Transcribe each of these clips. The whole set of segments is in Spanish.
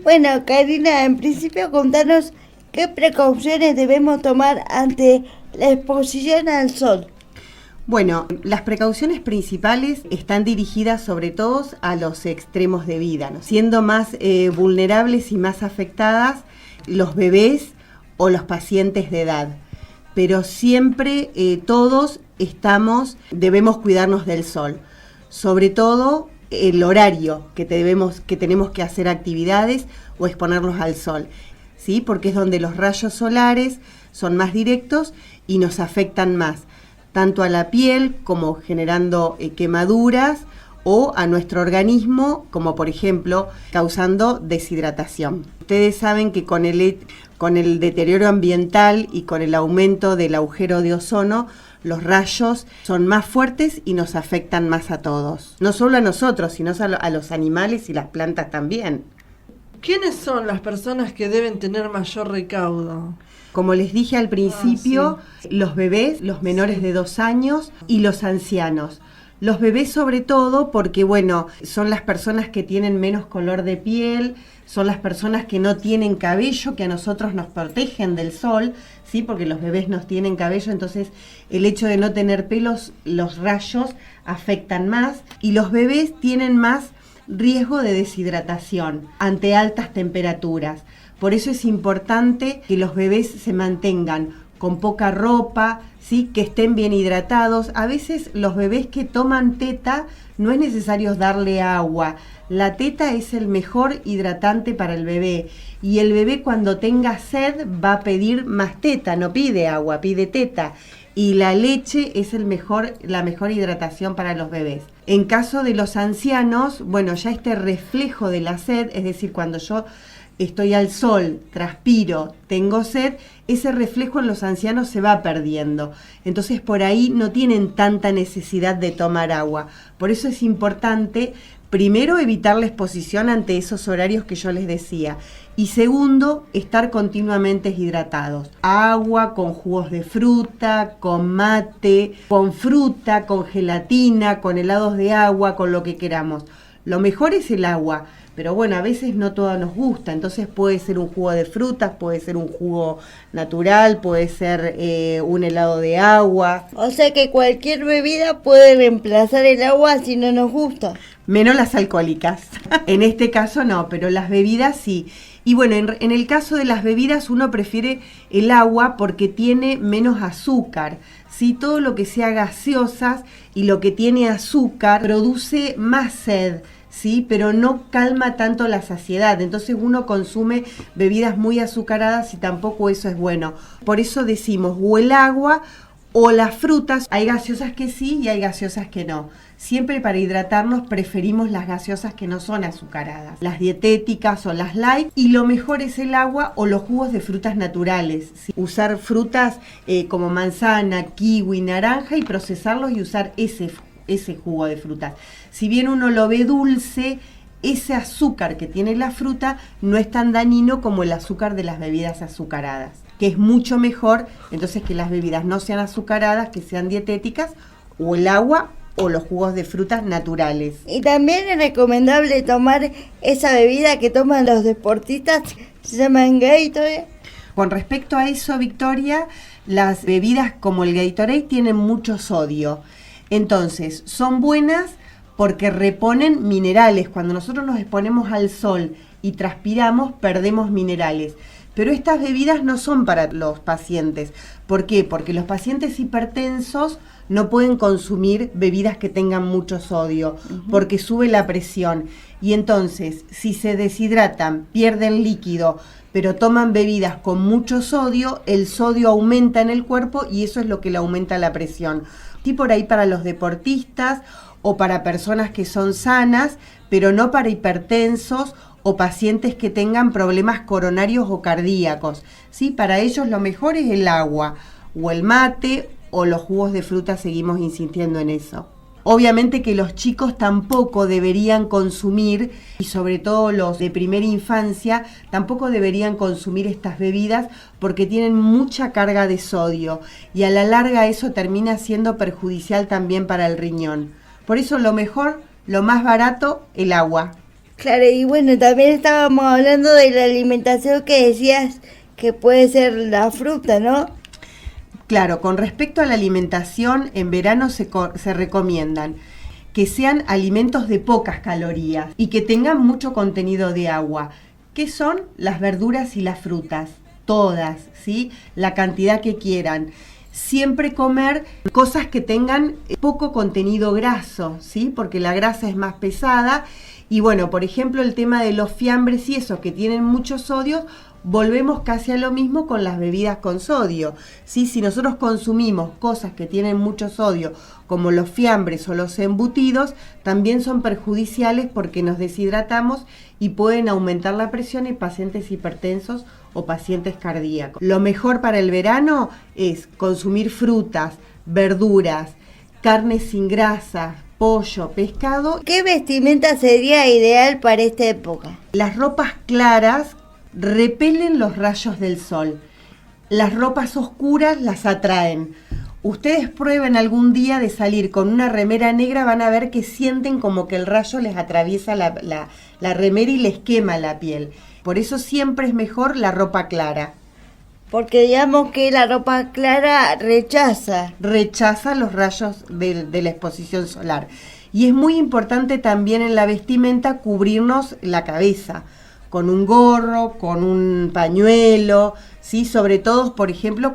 Bueno, Karina, en principio contanos qué precauciones debemos tomar ante la exposición al sol. Bueno, las precauciones principales están dirigidas sobre todo a los extremos de vida, ¿no? Siendo más vulnerables y más afectadas los bebés o los pacientes de edad. Pero siempre todos debemos cuidarnos del sol, sobre todo el horario que tenemos que hacer actividades o exponernos al sol, ¿sí? Porque es donde los rayos solares son más directos y nos afectan más, tanto a la piel como generando quemaduras o a nuestro organismo, como por ejemplo causando deshidratación. Ustedes saben que con el deterioro ambiental y con el aumento del agujero de ozono, los rayos son más fuertes y nos afectan más a todos. No solo a nosotros, sino a los animales y las plantas también. ¿Quiénes son las personas que deben tener mayor recaudo? Como les dije al principio, los bebés, los menores de 2 años y los ancianos. Los bebés sobre todo porque, bueno, son las personas que tienen menos color de piel, son las personas que no tienen cabello, que a nosotros nos protegen del sol, ¿sí? Porque los bebés no tienen cabello, entonces el hecho de no tener pelos, los rayos afectan más y los bebés tienen más riesgo de deshidratación ante altas temperaturas. Por eso es importante que los bebés se mantengan con poca ropa, ¿sí? Que estén bien hidratados. A veces los bebés que toman teta no es necesario darle agua. La teta es el mejor hidratante para el bebé y el bebé cuando tenga sed va a pedir más teta, no pide agua, pide teta. Y la leche es la mejor hidratación para los bebés. En caso de los ancianos, bueno, ya este reflejo de la sed, es decir, cuando yo estoy al sol, transpiro, tengo sed, ese reflejo en los ancianos se va perdiendo. Entonces por ahí no tienen tanta necesidad de tomar agua. Por eso es importante, primero, evitar la exposición ante esos horarios que yo les decía. Y segundo, estar continuamente hidratados. Agua, con jugos de fruta, con mate, con fruta, con gelatina, con helados de agua, con lo que queramos. Lo mejor es el agua. Pero bueno, a veces no todo nos gusta, entonces puede ser un jugo de frutas, puede ser un jugo natural, puede ser un helado de agua. O sea que cualquier bebida puede reemplazar el agua si no nos gusta. Menos las alcohólicas. En este caso no, pero las bebidas sí. Y bueno, en el caso de las bebidas uno prefiere el agua porque tiene menos azúcar. ¿Sí? Todo lo que sea gaseosas y lo que tiene azúcar produce más sed. Sí, pero no calma tanto la saciedad, entonces uno consume bebidas muy azucaradas y tampoco eso es bueno. Por eso decimos o el agua o las frutas, hay gaseosas que sí y hay gaseosas que no. Siempre para hidratarnos preferimos las gaseosas que no son azucaradas, las dietéticas o las light, y lo mejor es el agua o los jugos de frutas naturales. ¿Sí? Usar frutas como manzana, kiwi, naranja y procesarlos y usar ese jugo de frutas. Si bien uno lo ve dulce, ese azúcar que tiene la fruta no es tan dañino como el azúcar de las bebidas azucaradas, que es mucho mejor, entonces, que las bebidas no sean azucaradas, que sean dietéticas, o el agua o los jugos de frutas naturales. Y también es recomendable tomar esa bebida que toman los deportistas, se llaman Gatorade. Con respecto a eso, Victoria, las bebidas como el Gatorade tienen mucho sodio. Entonces, son buenas porque reponen minerales. Cuando nosotros nos exponemos al sol y transpiramos, perdemos minerales. Pero estas bebidas no son para los pacientes. ¿Por qué? Porque los pacientes hipertensos no pueden consumir bebidas que tengan mucho sodio, porque sube la presión. Y entonces, si se deshidratan, pierden líquido, pero toman bebidas con mucho sodio, el sodio aumenta en el cuerpo y eso es lo que le aumenta la presión. Y por ahí para los deportistas o para personas que son sanas, pero no para hipertensos o pacientes que tengan problemas coronarios o cardíacos. ¿Sí? Para ellos lo mejor es el agua o el mate o los jugos de fruta, seguimos insistiendo en eso. Obviamente que los chicos tampoco deberían consumir, y sobre todo los de primera infancia, tampoco deberían consumir estas bebidas porque tienen mucha carga de sodio y a la larga eso termina siendo perjudicial también para el riñón. Por eso lo mejor, lo más barato, el agua. Claro, y bueno, también estábamos hablando de la alimentación que decías que puede ser la fruta, ¿no? Claro, con respecto a la alimentación, en verano se recomiendan que sean alimentos de pocas calorías y que tengan mucho contenido de agua, que son las verduras y las frutas, todas, ¿sí? La cantidad que quieran. Siempre comer cosas que tengan poco contenido graso, ¿sí? Porque la grasa es más pesada. Y bueno, por ejemplo, el tema de los fiambres y esos que tienen mucho sodio, volvemos casi a lo mismo con las bebidas con sodio, ¿sí? Si nosotros consumimos cosas que tienen mucho sodio, como los fiambres o los embutidos, también son perjudiciales porque nos deshidratamos y pueden aumentar la presión en pacientes hipertensos o pacientes cardíacos. Lo mejor para el verano es consumir frutas, verduras, carnes sin grasa, pollo, pescado. ¿Qué vestimenta sería ideal para esta época? Las ropas claras repelen los rayos del sol. Las ropas oscuras las atraen. Ustedes prueben algún día de salir con una remera negra, van a ver que sienten como que el rayo les atraviesa la remera y les quema la piel. Por eso siempre es mejor la ropa clara. Porque digamos que la ropa clara rechaza los rayos de la exposición solar. Y es muy importante también en la vestimenta cubrirnos la cabeza con un gorro, con un pañuelo, ¿sí? Sobre todo, por ejemplo,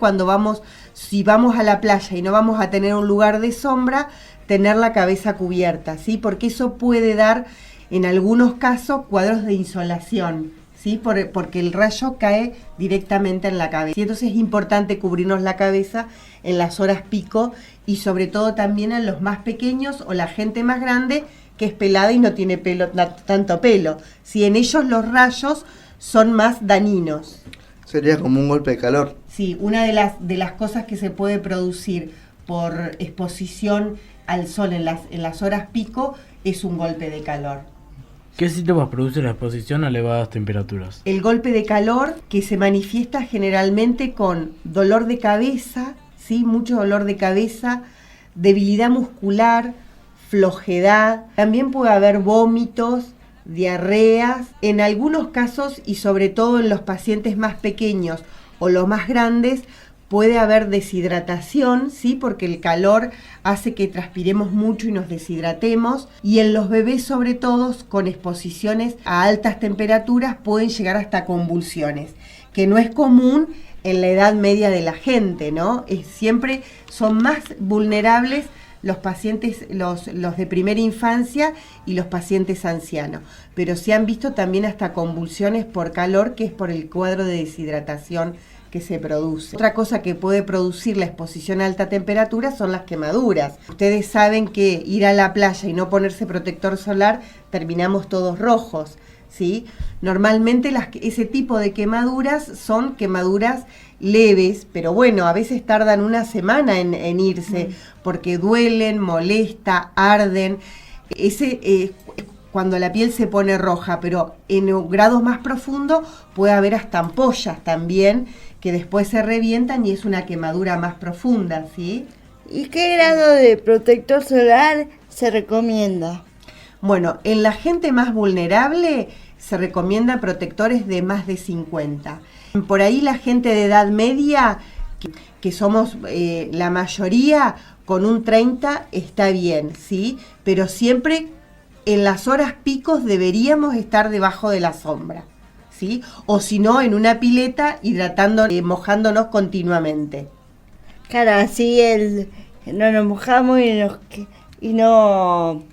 si vamos a la playa y no vamos a tener un lugar de sombra, tener la cabeza cubierta, ¿sí? Porque eso puede dar, en algunos casos, cuadros de insolación, ¿sí? Porque el rayo cae directamente en la cabeza. Y entonces es importante cubrirnos la cabeza en las horas pico y sobre todo también en los más pequeños o la gente más grande que es pelada y no tiene tanto pelo. Si en ellos los rayos son más dañinos. Sería como un golpe de calor. Sí, una de las cosas que se puede producir por exposición al sol en las horas pico es un golpe de calor. ¿Qué síntomas produce la exposición a elevadas temperaturas? El golpe de calor que se manifiesta generalmente con dolor de cabeza, ¿sí? Mucho dolor de cabeza, debilidad muscular, flojedad, también puede haber vómitos, diarreas, en algunos casos y sobre todo en los pacientes más pequeños o los más grandes puede haber deshidratación, ¿sí? Porque el calor hace que transpiremos mucho y nos deshidratemos, y en los bebés sobre todo con exposiciones a altas temperaturas pueden llegar hasta convulsiones, que no es común en la edad media de la gente, ¿no? Siempre son más vulnerables los pacientes, los de primera infancia y los pacientes ancianos, pero se han visto también hasta convulsiones por calor, que es por el cuadro de deshidratación que se produce. Otra cosa que puede producir la exposición a alta temperatura son las quemaduras. Ustedes saben que ir a la playa y no ponerse protector solar, terminamos todos rojos, ¿sí? Normalmente ese tipo de quemaduras son quemaduras leves, pero bueno, a veces tardan una semana en irse, porque duelen, molesta, arden. Cuando la piel se pone roja, pero en grados más profundos puede haber hasta ampollas también, que después se revientan y es una quemadura más profunda, ¿sí? ¿Y qué grado de protector solar se recomienda? Bueno, en la gente más vulnerable se recomienda protectores de más de 50. Por ahí la gente de edad media, que somos la mayoría, con un 30 está bien, ¿sí? Pero siempre en las horas picos deberíamos estar debajo de la sombra, ¿sí? O si no, en una pileta hidratando, mojándonos continuamente. Claro, así no nos mojamos y no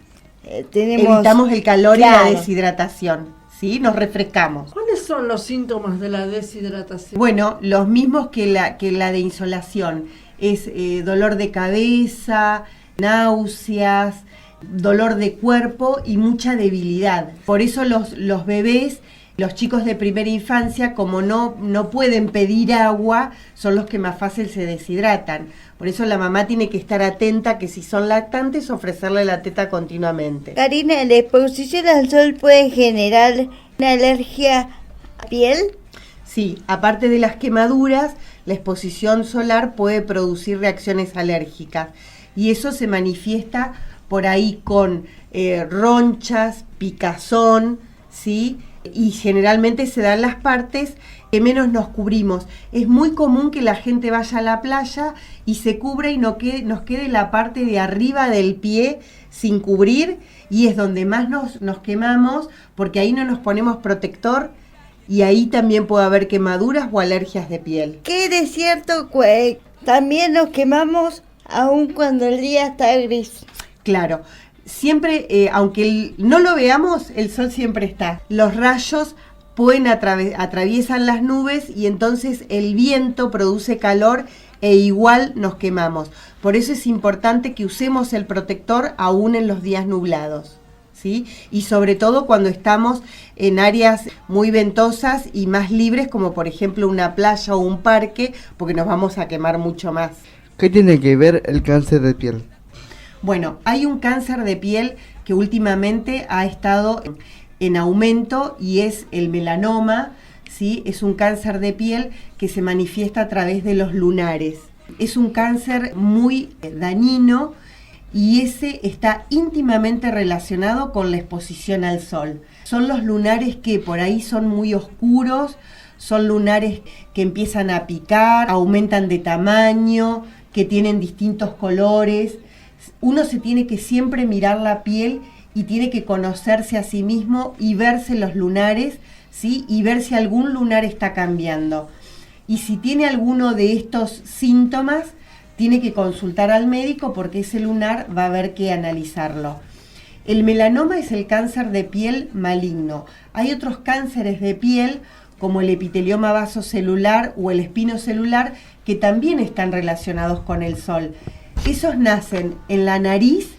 tenemos... Evitamos el calor Claro. y la deshidratación, ¿sí? Nos refrescamos. ¿Cuáles son los síntomas de la deshidratación? Bueno, los mismos que la de insolación. Es dolor de cabeza, náuseas, dolor de cuerpo y mucha debilidad. Por eso los bebés, los chicos de primera infancia, como no pueden pedir agua, son los que más fácil se deshidratan. Por eso la mamá tiene que estar atenta que si son lactantes, ofrecerle la teta continuamente. Karina, ¿la exposición al sol puede generar una alergia a la piel? Sí, aparte de las quemaduras, la exposición solar puede producir reacciones alérgicas y eso se manifiesta por ahí con ronchas, picazón, ¿sí? Y generalmente se dan las partes que menos nos cubrimos. Es muy común que la gente vaya a la playa y se cubra y nos quede la parte de arriba del pie sin cubrir, y es donde más nos quemamos, porque ahí no nos ponemos protector y ahí también puede haber quemaduras o alergias de piel. ¿Qué de cierto también nos quemamos aun cuando el día está gris? Claro, siempre, aunque no lo veamos, el sol siempre está. Los rayos atraviesan las nubes y entonces el viento produce calor e igual nos quemamos. Por eso es importante que usemos el protector aún en los días nublados, ¿sí? Y sobre todo cuando estamos en áreas muy ventosas y más libres, como por ejemplo una playa o un parque, porque nos vamos a quemar mucho más. ¿Qué tiene que ver el cáncer de piel? Bueno, hay un cáncer de piel que últimamente ha estado en aumento y es el melanoma, ¿sí? Es un cáncer de piel que se manifiesta a través de los lunares. Es un cáncer muy dañino y ese está íntimamente relacionado con la exposición al sol. Son los lunares que por ahí son muy oscuros, son lunares que empiezan a picar, aumentan de tamaño, que tienen distintos colores. Uno se tiene que siempre mirar la piel y tiene que conocerse a sí mismo y verse los lunares, ¿sí? Y ver si algún lunar está cambiando. Y si tiene alguno de estos síntomas, tiene que consultar al médico porque ese lunar va a haber que analizarlo. El melanoma es el cáncer de piel maligno. Hay otros cánceres de piel, como el epitelioma vasocelular o el espinocelular, que también están relacionados con el sol. Esos nacen en la nariz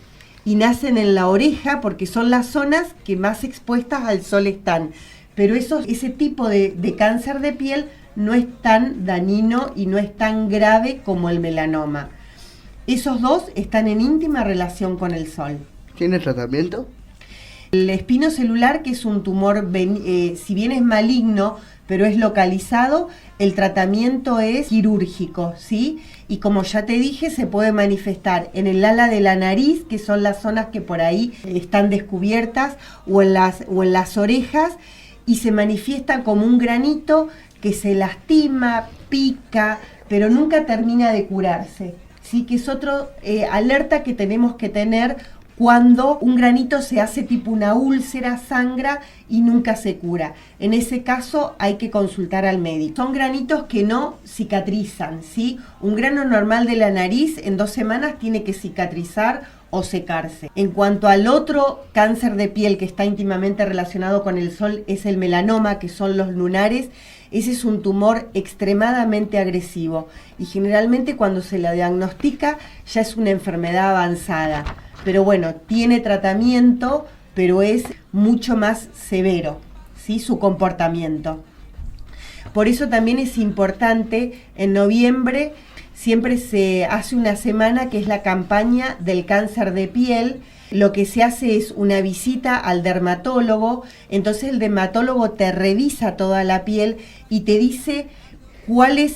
y nacen en la oreja porque son las zonas que más expuestas al sol están. Pero ese tipo de cáncer de piel no es tan dañino y no es tan grave como el melanoma. Esos dos están en íntima relación con el sol. ¿Tiene tratamiento? El espinocelular, que es un tumor, si bien es maligno, pero es localizado, el tratamiento es quirúrgico, ¿sí? Y como ya te dije, se puede manifestar en el ala de la nariz, que son las zonas que por ahí están descubiertas, o en las orejas, y se manifiesta como un granito que se lastima, pica, pero nunca termina de curarse, ¿sí? Que es otro alerta que tenemos que tener cuando un granito se hace tipo una úlcera, sangra y nunca se cura. En ese caso hay que consultar al médico. Son granitos que no cicatrizan, ¿sí? Un grano normal de la nariz en 2 semanas tiene que cicatrizar o secarse. En cuanto al otro cáncer de piel que está íntimamente relacionado con el sol, es el melanoma, que son los lunares. Ese es un tumor extremadamente agresivo y generalmente cuando se la diagnostica ya es una enfermedad avanzada. Pero bueno, tiene tratamiento, pero es mucho más severo, ¿sí? Su comportamiento. Por eso también es importante, en noviembre siempre se hace una semana que es la campaña del cáncer de piel. Lo que se hace es una visita al dermatólogo, entonces el dermatólogo te revisa toda la piel y te dice cuáles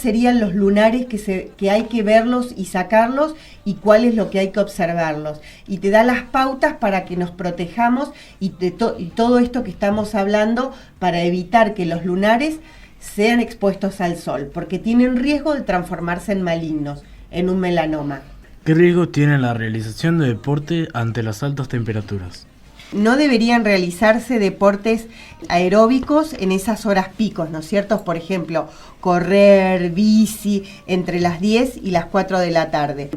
serían los lunares que hay que verlos y sacarlos y cuál es lo que hay que observarlos. Y te da las pautas para que nos protejamos y todo esto que estamos hablando para evitar que los lunares sean expuestos al sol, porque tienen riesgo de transformarse en malignos, en un melanoma. ¿Qué riesgo tiene la realización de deporte ante las altas temperaturas? No deberían realizarse deportes aeróbicos en esas horas picos, ¿no es cierto? Por ejemplo, correr, bici, entre las 10 y las 4 de la tarde.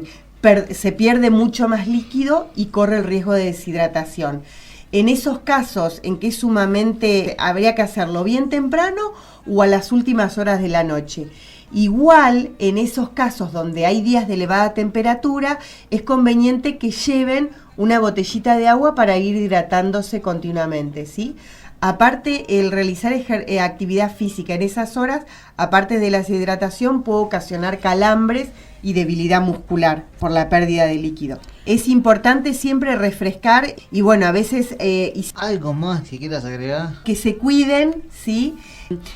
Se pierde mucho más líquido y corre el riesgo de deshidratación. En esos casos en que sumamente habría que hacerlo bien temprano o a las últimas horas de la noche. Igual, en esos casos donde hay días de elevada temperatura, es conveniente que lleven una botellita de agua para ir hidratándose continuamente, ¿sí? Aparte, el realizar actividad física en esas horas, aparte de la deshidratación, puede ocasionar calambres y debilidad muscular por la pérdida de líquido. Es importante siempre refrescar y bueno, a veces... ¿Algo más que quieras agregar? Que se cuiden, ¿sí?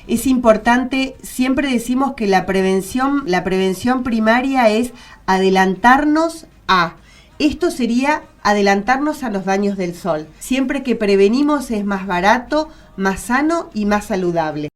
Es importante, siempre decimos que la prevención primaria es adelantarnos a Esto sería adelantarnos a los daños del sol. Siempre que prevenimos es más barato, más sano y más saludable.